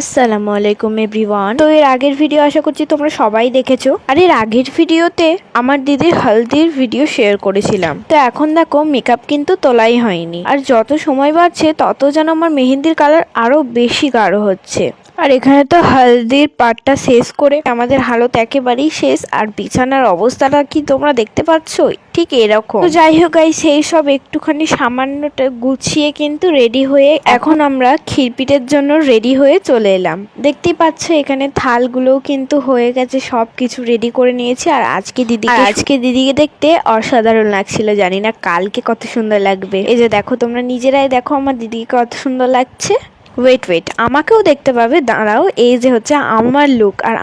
আসসালামু আলাইকুম এভরিওয়ান। তো এর আগের ভিডিও আশা করছি তোমরা সবাই দেখেছো। আর এর আগের ভিডিওতে আমার দিদির হলদির ভিডিও শেয়ার করেছিলাম। তো এখন দেখো মেকআপ কিন্তু তোলাই হয়নি, আর যত সময় বাড়ছে তত যেন আমার মেহেন্দির কালার আরো বেশি গাঢ় হচ্ছে। আর এখানে তো হলদির পার্টটা শেষ করে আমাদের হালত একেবারেই শেষ, আর বিছানার অবস্থাটা কি তোমরা দেখতে পাচ্ছ? ঠিক এরকম। তো যাই হোক গাইস, সেই সব একটুখানি সামান্যটা গুছিয়ে কিন্তু রেডি হয়ে এখন আমরা ক্ষীরপিঠের জন্য রেডি হয়ে চলে এলাম। দেখতেই পাচ্ছ এখানে থালগুলোও কিন্তু হয়ে গেছে, সব কিছু রেডি করে নিয়েছি। আর আজকে দিদিকে দেখতে অসাধারণ লাগছিল, জানি না কালকে কত সুন্দর লাগবে। এই যে দেখো, তোমরা নিজেরাই দেখো আমার দিদিকে কত সুন্দর লাগছে। ওয়েট আমাকেও দেখতে পাবে, দাঁড়াও। এই যে হচ্ছে আমার লুক, আর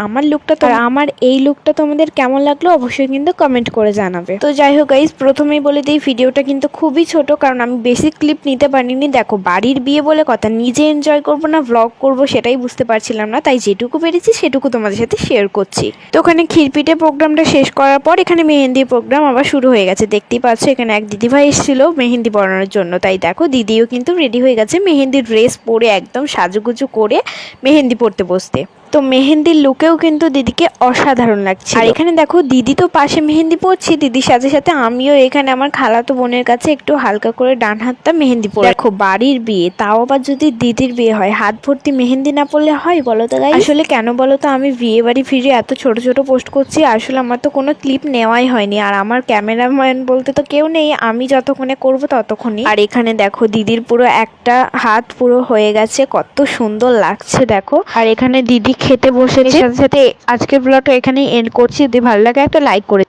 আমার এই লুকটা তোমাদের কেমন লাগলো অবশ্যই কিন্তু কমেন্ট করে জানাবে। তো যাই হোক গাইস, প্রথমেই বলে দিই ভিডিওটা কিন্তু খুবই ছোট, কারণ আমি বেশি ক্লিপ নিতে পারিনি। দেখো, বাড়ির বিয়ে বলে কথা, নিজে এনজয় করবো না ব্লগ করবো সেটাই বুঝতে পারছিলাম না, তাই যেটুকু পেরেছি সেটুকু তোমাদের সাথে শেয়ার করছি। তো ওখানে ক্ষীরপিঠে প্রোগ্রামটা শেষ করার পর এখানে মেহেন্দি প্রোগ্রাম আবার শুরু হয়ে গেছে। দেখতেই পাচ্ছ এখানে এক দিদিভাই এসেছিল মেহেন্দি পরানোর জন্য, তাই দেখো দিদিও কিন্তু রেডি হয়ে গেছে মেহেন্দির ড্রেস পরে, একদম সাজুগুজু করে মেহেন্দি পড়তে বসতে। তো মেহেন্দির লুকেও কিন্তু দিদিকে অসাধারণ লাগছে। আর এখানে দেখো, দিদি তো পাশে মেহেন্দি পড়ছি, দিদির সাথে সাথে আমিও এখানে আমার খালাতো বোনের কাছে একটু হালকা করে ডান হাতটা মেহেন্দি পড়ে। দেখো, বাড়ির বিয়ে, তাও আবার যদি দিদির বিয়ে হয়, হাত ভর্তি মেহেন্দি না পড়লে হয় বলো তো গাইস? আসলে কেন বলো তো, আমি বিয়ে বাড়ি ফিরে এত ছোট ছোট পোস্ট করছি, আসলে আমার তো কোনো ক্লিপ নেওয়াই হয়নি, আর আমার ক্যামেরাম্যান বলতে তো কেউ নেই, আমি যতক্ষণে করবো ততক্ষণই। আর এখানে দেখো দিদির পুরো একটা হাত পুরো হয়ে গেছে, কত সুন্দর লাগছে দেখো। আর এখানে দিদি খেতে বসেছে। সাথে সাথে আজকের ব্লগটা এখানেই এন্ড করছি। যদি ভালো লাগে একটা লাইক করে